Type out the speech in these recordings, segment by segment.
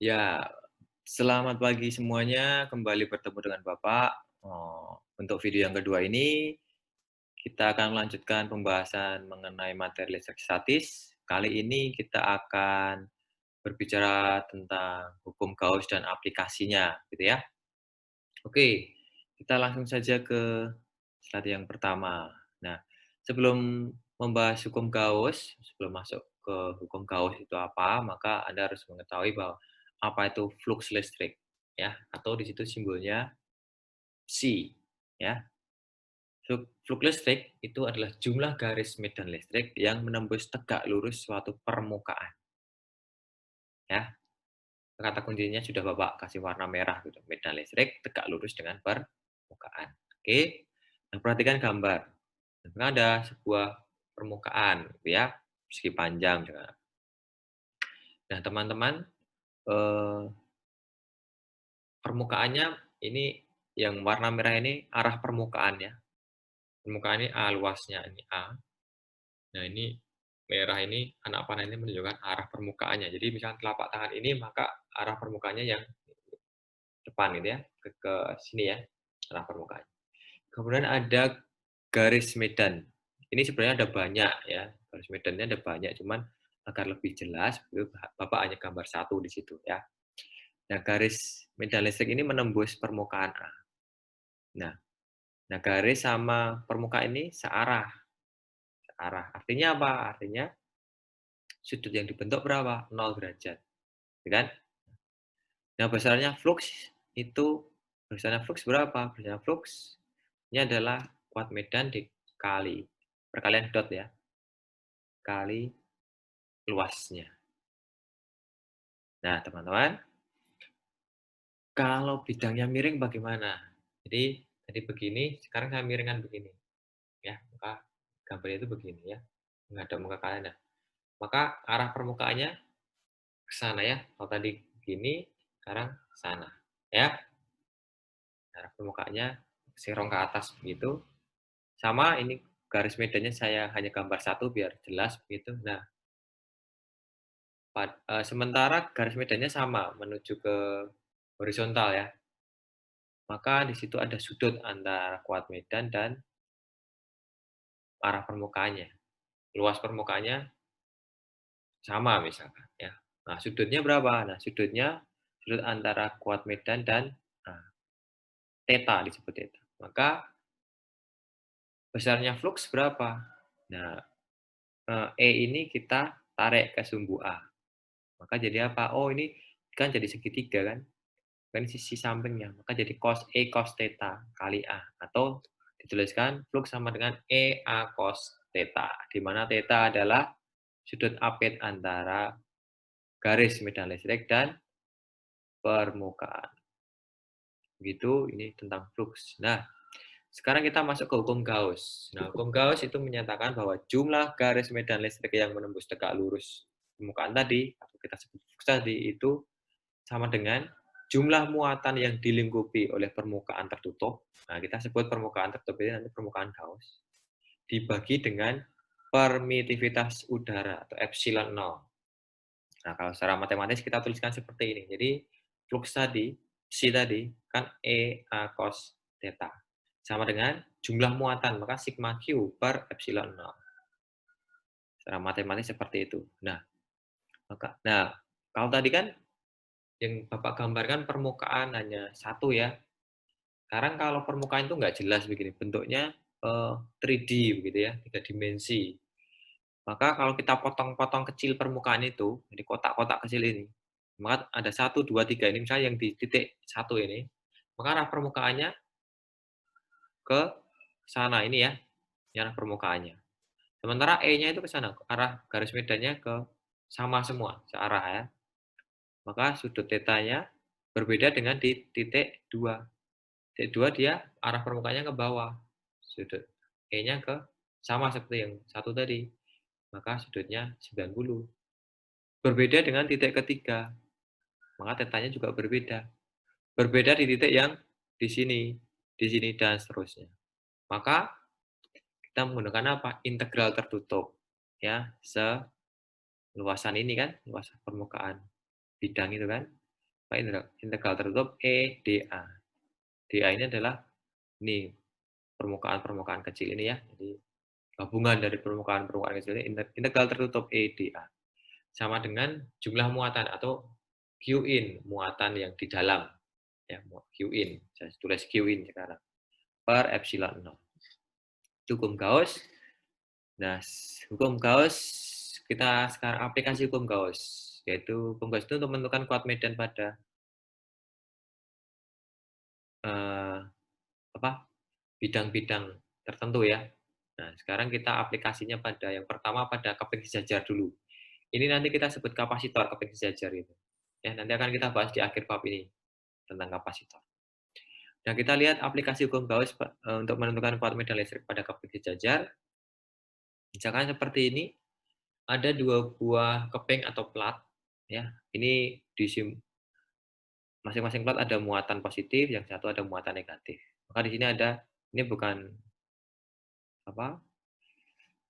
Ya, selamat pagi semuanya. Kembali bertemu dengan Bapak. Untuk video yang kedua ini, kita akan melanjutkan pembahasan mengenai materi listrik statis. Kali ini kita akan berbicara tentang hukum Gauss dan aplikasinya, gitu ya. Oke, kita langsung saja ke slide yang pertama. Nah, sebelum membahas hukum Gauss, sebelum masuk ke hukum Gauss itu apa, maka Anda harus mengetahui bahwa apa itu flux listrik, ya, atau di situ simbolnya psi, ya. Flux listrik itu adalah jumlah garis medan listrik yang menembus tegak lurus suatu permukaan, ya. Kata kuncinya sudah Bapak kasih warna merah gitu, medan listrik tegak lurus dengan permukaan. Oke. Nah, perhatikan gambar. Nah, ada sebuah permukaan gitu ya, persegi panjang dengan. Nah, teman-teman, eee, permukaannya ini yang warna merah ini arah permukaan ya. Permukaan ini A luasnya, ini A. Nah, ini merah ini, anak panah ini menunjukkan arah permukaannya. Jadi misalkan telapak tangan ini, maka arah permukaannya yang depan gitu ya, ke sini ya, arah permukaan. Kemudian ada garis medan. Ini sebenarnya ada banyak ya, garis medannya ada banyak, cuman agar lebih jelas, Bapak hanya gambar satu di situ ya. Nah, garis medan listrik ini menembus permukaan A. Nah, garis sama permukaan ini searah. Searah. Artinya apa? Artinya sudut yang dibentuk berapa? 0 derajat. Ya kan? Nah, besarnya flux berapa? Besarnya flux ini adalah kuat medan dikali perkalian dot ya, kali luasnya. Nah, teman-teman, kalau bidangnya miring bagaimana? Jadi tadi begini, sekarang saya miringkan begini, ya. Maka gambarnya itu begini ya, menghadap muka kalian. Nah, maka arah permukaannya ke sana ya. Kalau tadi begini, sekarang sana, ya. Arah permukaannya serong ke atas begitu. Sama ini garis medannya saya hanya gambar satu biar jelas begitu. Nah, sementara garis medannya sama menuju ke horizontal ya. Maka di situ ada sudut antara kuat medan dan arah permukaannya. Luas permukaannya sama misalkan ya. Nah, sudutnya berapa? Nah, sudut antara kuat medan dan nah, theta disebut theta. Maka besarnya flux berapa? Nah, E ini kita tarik ke sumbu A. Maka jadi apa? Oh, ini kan jadi segitiga kan? Kan sisi sampingnya. Maka jadi cos E cos theta kali A. Atau dituliskan flux sama dengan E A cos theta. Di mana theta adalah sudut apit antara garis medan listrik dan permukaan. Begitu, ini tentang flux. Nah, sekarang kita masuk ke hukum Gauss. Nah, hukum Gauss itu menyatakan bahwa jumlah garis medan listrik yang menembus tegak lurus permukaan tadi, atau kita sebut flux tadi, itu sama dengan jumlah muatan yang dilingkupi oleh permukaan tertutup. Nah, kita sebut permukaan tertutup ini nanti permukaan Gauss. Dibagi dengan permitivitas udara atau epsilon 0. Nah, kalau secara matematis kita tuliskan seperti ini. Jadi, flux tadi, psi tadi, kan E A cos theta. Sama dengan jumlah muatan, maka sigma Q per epsilon 0. Secara matematis seperti itu. Nah, kalau tadi kan yang Bapak gambarkan permukaan hanya satu ya. Sekarang kalau permukaan itu nggak jelas begini, bentuknya 3D begitu ya, 3 dimensi. Maka kalau kita potong-potong kecil permukaan itu, jadi kotak-kotak kecil ini, maka ada satu, 2, 3 ini misalnya yang di titik satu ini, maka arah permukaannya ke sana ini ya, ini arah permukaannya. Sementara E-nya itu ke sana, arah garis medannya ke sama semua, searah ya. Maka sudut tetanya berbeda dengan di titik 2. Titik 2 dia arah permukaannya ke bawah. Sudut E-nya ke sama seperti yang satu tadi, maka sudutnya 90. Berbeda dengan titik ketiga, maka tetanya juga berbeda. Berbeda di titik yang di sini dan seterusnya. Maka kita menggunakan apa? Integral tertutup. Ya, seluasan ini kan, luas permukaan bidang itu kan. maka integral tertutup E dA. dA ini adalah ini permukaan-permukaan kecil ini ya. Jadi gabungan dari permukaan-permukaan kecil ini integral tertutup E dA. Sama dengan jumlah muatan atau Q in, muatan yang di dalam. Ya, Q in. Saya tulis Q in sekarang. Per epsilon 0. Itu hukum Gauss. Nah, hukum Gauss, kita sekarang aplikasi hukum Gauss. Yaitu hukum Gauss itu untuk menentukan kuat medan pada eh, apa bidang-bidang tertentu ya. Nah, sekarang kita aplikasinya pada yang pertama pada keping sejajar dulu. Ini nanti kita sebut kapasitor keping sejajar itu. Ya, nanti akan kita bahas di akhir bab ini tentang kapasitor. Nah, kita lihat aplikasi hukum Gauss untuk menentukan kuat medan listrik pada keping sejajar. Misalkan seperti ini, ada dua buah keping atau plat. Ya, ini di masing-masing plat ada muatan positif, yang satu ada muatan negatif. Maka di sini ada, ini apa?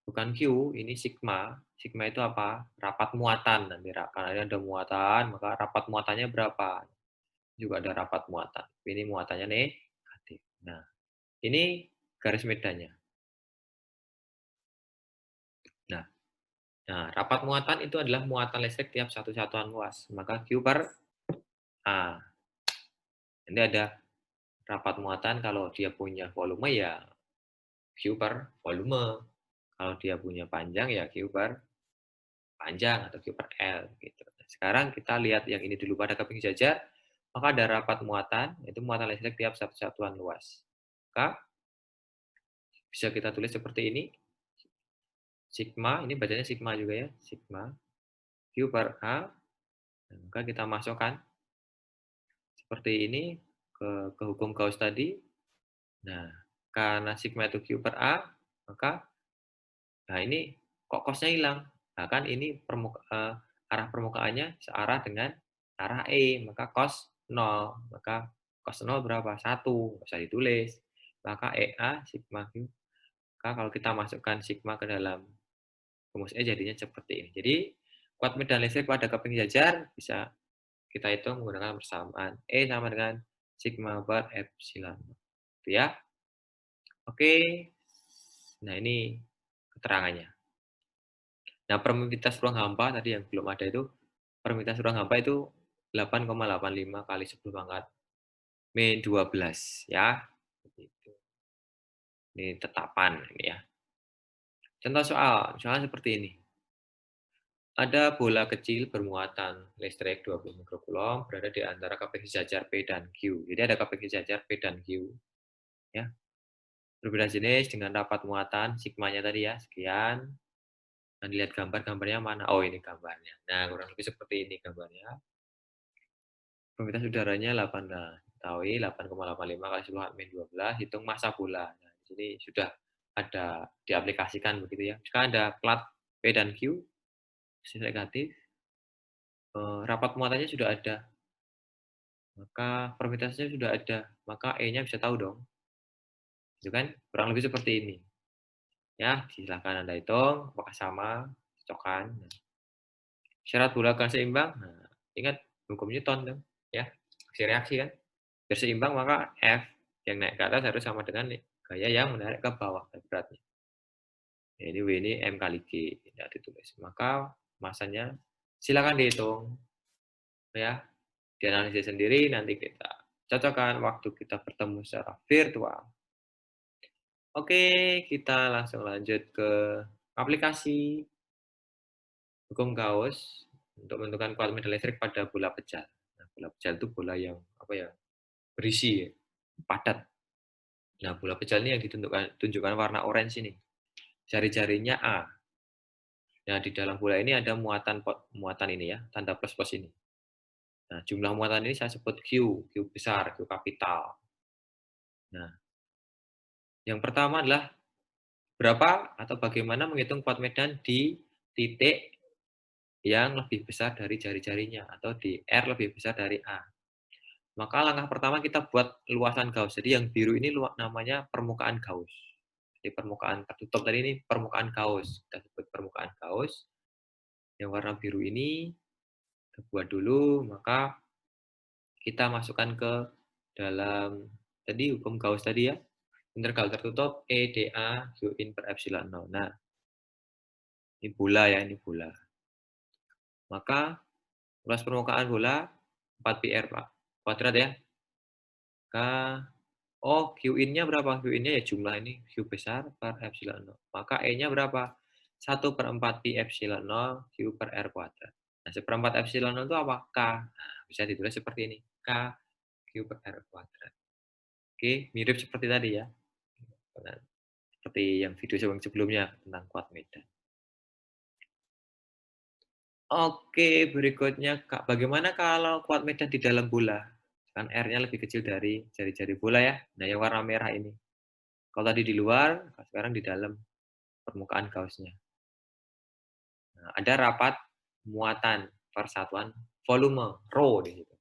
Bukan Q, ini sigma. Sigma itu apa? Rapat muatan nanti. Karena ini ada muatan, maka rapat muatannya berapa? Juga ada rapat muatan. Ini muatannya negatif. Nah, ini garis medannya. Nah, rapat muatan itu adalah muatan listrik tiap satu satuan luas. Maka Q per A. Ini ada rapat muatan kalau dia punya volume ya Q per volume. Kalau dia punya panjang ya Q per panjang atau Q per L gitu. Sekarang kita lihat yang ini dulu pada keping sejajar, maka ada rapat muatan, yaitu muatan listrik tiap satu satuan luas. Maka bisa kita tulis seperti ini, sigma, ini bacanya sigma juga ya, sigma Q per A, dan maka kita masukkan seperti ini ke hukum Gauss tadi. Nah, karena sigma itu Q per A, maka nah ini kok cos-nya hilang. Nah, kan ini arah permukaannya searah dengan arah E, maka cos 0. Maka cos 0 berapa? 1, nggak usah ditulis. Maka EA sigma Q. Maka kalau kita masukkan sigma ke dalam rumus E jadinya seperti ini. Jadi kuat medan listrik pada keping jajar bisa kita hitung menggunakan persamaan E sama dengan sigma per epsilon. Itu ya. Oke. Nah, ini keterangannya. Nah, permitivitas ruang hampa tadi yang belum ada itu, permitivitas ruang hampa itu 8,85 kali 10 pangkat min 12 ya. Begitu. Ini tetapan ini ya. Contoh soal, misalnya seperti ini. Ada bola kecil bermuatan listrik 20 mikrocoulomb berada di antara keping sejajar P dan Q. Jadi ada keping sejajar P dan Q ya. Berbeda jenis dengan rapat muatan sigmanya tadi ya, sekian. Dan lihat gambarnya mana? Oh, ini gambarnya. Nah, kurang lebih seperti ini gambarnya. Kuantitas udaranya 8, nah, ketahui 8,85 kali 10 min 12, hitung massa bola. Nah, di sini sudah ada diaplikasikan begitu ya. Sekarang ada plat P dan Q, sisi negatif, rapat muatannya sudah ada, maka permitivitasnya sudah ada, maka E-nya bisa tahu dong. Itu kan kurang lebih seperti ini. Ya, silahkan Anda hitung apakah sama, cocokkan. Nah, syarat bola akan seimbang. Nah, ingat hukum Newton dong, ya. Aksi reaksi kan. Biar seimbang maka F yang naik ke atas harus sama dengan gaya yang menarik ke bawah beratnya. Jadi W ini M kali G tidak ditulis. Maka masanya silakan dihitung ya. Dianalisis sendiri nanti kita cocokkan waktu kita bertemu secara virtual. Oke, kita langsung lanjut ke aplikasi hukum Gauss untuk menentukan kuat medan listrik pada bola pecal. Nah, bola pecal itu bola yang apa ya? Berisi, padat. Nah, bola pecal ini yang tunjukkan warna orange ini. Jari-jarinya A. Nah, di dalam bola ini ada muatan ini ya, tanda plus-plus ini. Nah, jumlah muatan ini saya sebut Q, Q besar, Q kapital. Nah, yang pertama adalah berapa atau bagaimana menghitung kuat medan di titik yang lebih besar dari jari-jarinya atau di R lebih besar dari A. Maka langkah pertama kita buat luasan Gauss. Jadi yang biru ini namanya permukaan Gauss. Di permukaan tertutup tadi ini permukaan Gauss. Kita sebut permukaan Gauss. Yang warna biru ini kita buat dulu, maka kita masukkan ke dalam tadi hukum Gauss tadi ya, interval tertutup E dA U in per epsilon nol. Nah, ini bola ya, ini bola. Maka luas permukaan bola 4 pi r Pak, kuadrat ya. Maka oh, Q in-nya berapa? Q in-nya ya jumlah ini, Q besar per epsilon nol. Maka E-nya berapa? 1/4 pi epsilon nol Q per R kuadrat. Nah, 1/4 epsilon nol itu apa? K. Nah, bisa ditulis seperti ini, K Q per R kuadrat. Oke, mirip seperti tadi ya, dengan seperti yang video sebelumnya tentang kuat medan. Oke, berikutnya Kak, bagaimana kalau kuat medan di dalam bola? Kan R-nya lebih kecil dari jari-jari bola ya. Nah, yang warna merah ini. Kalau tadi di luar, sekarang di dalam permukaan kaosnya. Nah, ada rapat muatan persatuan volume, rho di situ.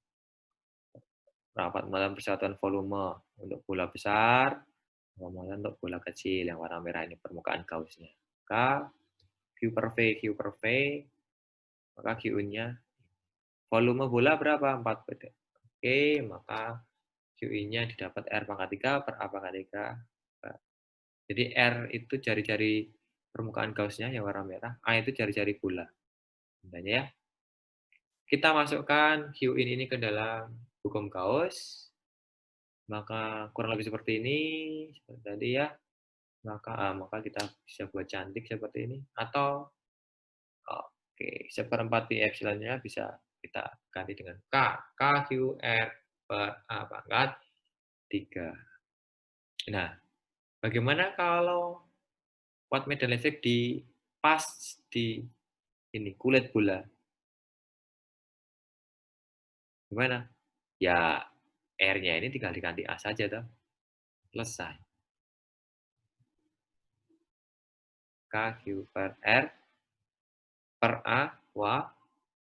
Rapat muatan persatuan volume untuk bola besar, muatan untuk bola kecil yang warna merah ini permukaan kaosnya. Maka Q per V, maka Q-nya volume bola berapa? 4 pt. Oke, maka QI-nya didapat R pangkat 3 per A pangkat 3. Jadi R itu jari-jari permukaan Gauss-nya yang warna merah, A itu jari-jari bola. Tandanya ya. Kita masukkan Qin ini ke dalam hukum Gauss, maka kurang lebih seperti ini, seperti tadi ya. Maka kita bisa buat cantik seperti ini. Atau, oke, 1/4 pi epsilonnya bisa kita ganti dengan K. KQR per A pangkat 3. Nah, bagaimana kalau kuat medan listrik pas di ini kulit bola? Gimana? Ya, R-nya ini tinggal diganti A saja toh, selesai. KQ per R per A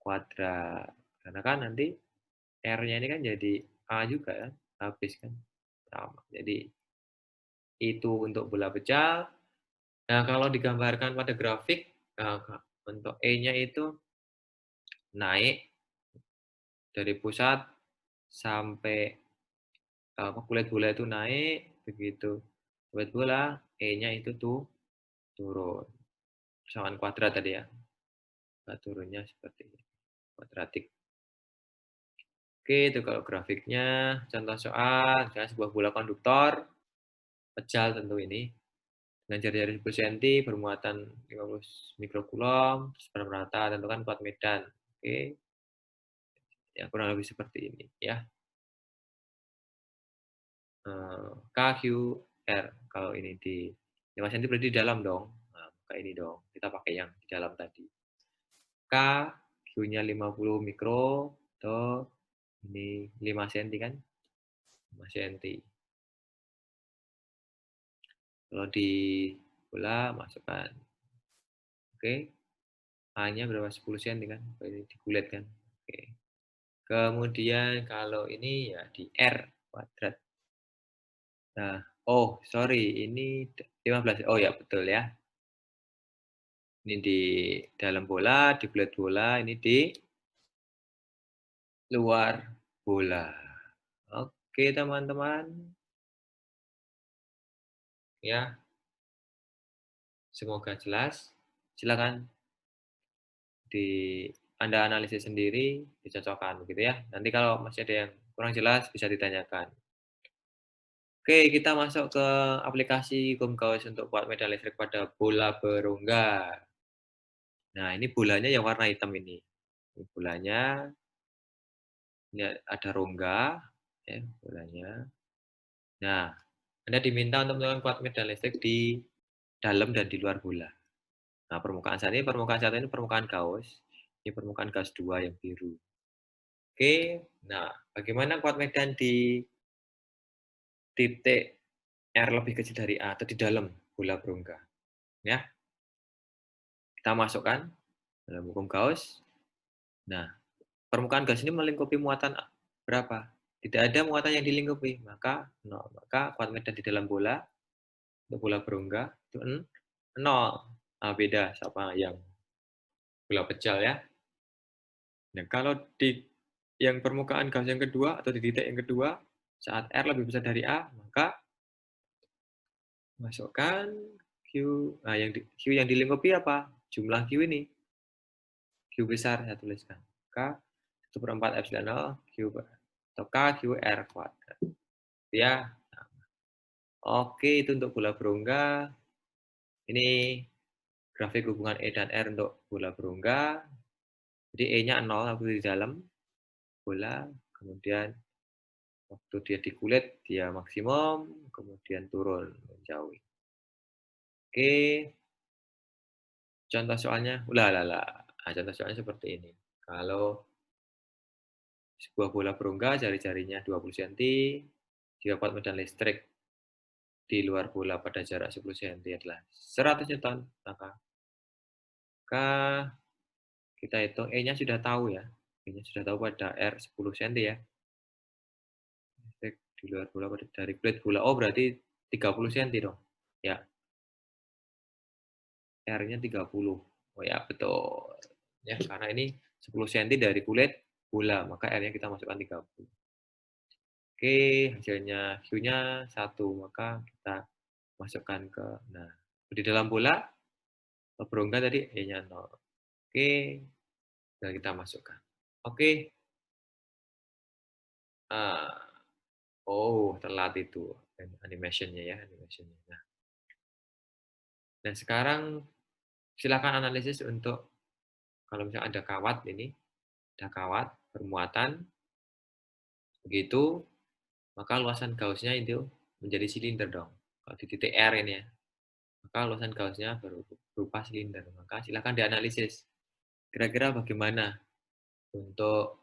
kuadrat. Karena kan nanti R-nya ini kan jadi A juga kan, habis kan. Sama. Jadi itu untuk bola pecah. Nah, kalau digambarkan pada grafik, untuk E-nya itu naik dari pusat sampai kulit bola itu naik, begitu kulit bola, E-nya itu tuh turun. Persamaan kuadrat tadi ya. Nah, turunnya seperti ini, kuadratik. Oke, itu kalau grafiknya. Contoh soal, misalnya sebuah bola konduktor, pejal tentu ini, dengan jari-jari 10 cm, bermuatan 50 mikrokulom, terus merata, tentukan kuat medan. Oke, ya kurang lebih seperti ini ya. KQR, kalau ini di 5 cm berarti di dalam dong. Nah, kayak ini dong, kita pakai yang di dalam tadi. K, Q-nya 50 mikro, atau ini 5 cm kan? 5 cm. Kalau di bola, masukkan. Oke. A-nya berapa? 10 cm kan? Ini di kulit kan? Oke. Kemudian kalau ini ya di R kuadrat. Nah, oh sorry, ini 15. Oh ya, betul ya. Ini di dalam bola, di kulit bola, ini di luar bola. Oke, teman-teman. Ya, semoga jelas. Silakan di Anda analisis sendiri, dicocokkan begitu ya. Nanti kalau masih ada yang kurang jelas bisa ditanyakan. Oke, kita masuk ke aplikasi hukum Gauss untuk kuat medan listrik pada bola berongga. Nah, ini bolanya yang warna hitam ini. Ini bolanya, ini ada rongga, ya, bolanya. Nah, Anda diminta untuk menentukan kuat medan listrik di dalam dan di luar bola. Nah, permukaan saat ini permukaan Gauss. Ini permukaan Gauss 2 yang biru. Oke, nah bagaimana kuat medan di titik R lebih kecil dari A atau di dalam bola berongga? Ya, kita masukkan dalam hukum Gauss. Nah, permukaan gas ini melingkupi muatan berapa? Tidak ada muatan yang dilingkupi, maka 0. Maka kuat medan di dalam bola, untuk bola berongga, itu 0. Nah, beda sama yang bola pecel ya. Nah, kalau di yang permukaan Gauss yang kedua atau di titik yang kedua, saat R lebih besar dari A, maka masukkan Q, nah Q yang dilingkupi apa? Jumlah Q ini, Q besar saya tuliskan. Maka 1/4 epsilon 0 Q atau K Q R kuadrat. Ya. Oke, itu untuk bola berongga. Ini grafik hubungan E dan R untuk bola berongga. Jadi E-nya 0 waktu di dalam bola, kemudian waktu dia di kulit dia maksimum, kemudian turun menjauh. Oke, contoh soalnya, Nah, contoh soalnya seperti ini. Kalau sebuah bola berongga jari-jarinya 20 cm, jika kuat medan listrik di luar bola pada jarak 10 cm adalah 100 Newton, maka kita hitung E-nya sudah tahu ya. E-nya sudah tahu pada R 10 cm ya. Listrik di luar bola pada dari kulit bola. Oh, berarti 30 cm dong. Ya, R-nya 30. Oh ya, betul. Ya, karena ini 10 cm dari kulit bola, maka R-nya kita masukkan 30. Oke, hasilnya Q-nya 1, maka kita masukkan ke, nah, di dalam bola, berongga tadi E-nya 0. Oke, dan kita masukkan. Oke, ah, oh telat itu animation-nya ya, animation-nya. Nah, sekarang silakan analisis untuk kalau misalnya ada kawat ini, ada kawat bermuatan, begitu, maka luasan Gauss-nya itu menjadi silinder dong. Kalau di titik R ini ya, maka luasan Gauss-nya berupa silinder. Maka silakan dianalisis. Kira-kira bagaimana untuk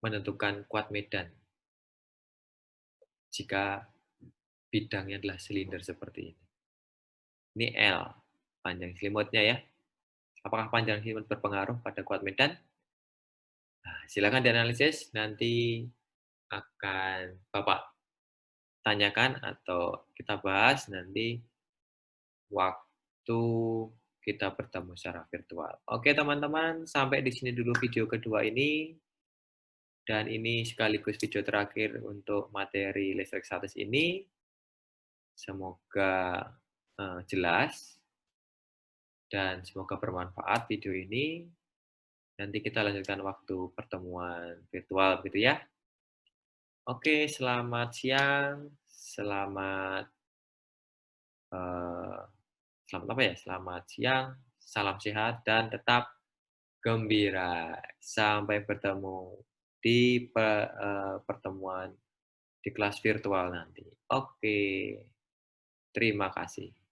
menentukan kuat medan jika bidangnya adalah silinder seperti ini. Ini L, panjang selimutnya ya. Apakah panjang selimut berpengaruh pada kuat medan? Nah, silakan dianalisis, nanti akan Bapak tanyakan atau kita bahas nanti waktu kita bertemu secara virtual. Oke teman-teman, sampai di sini dulu video kedua ini. Dan ini sekaligus video terakhir untuk materi listrik statis ini. Semoga jelas dan semoga bermanfaat video ini. Nanti kita lanjutkan waktu pertemuan virtual gitu ya. Oke, selamat siang, selamat eh, selamat apa ya? Selamat siang, salam sehat dan tetap gembira. Sampai bertemu di pertemuan di kelas virtual nanti. Oke, terima kasih.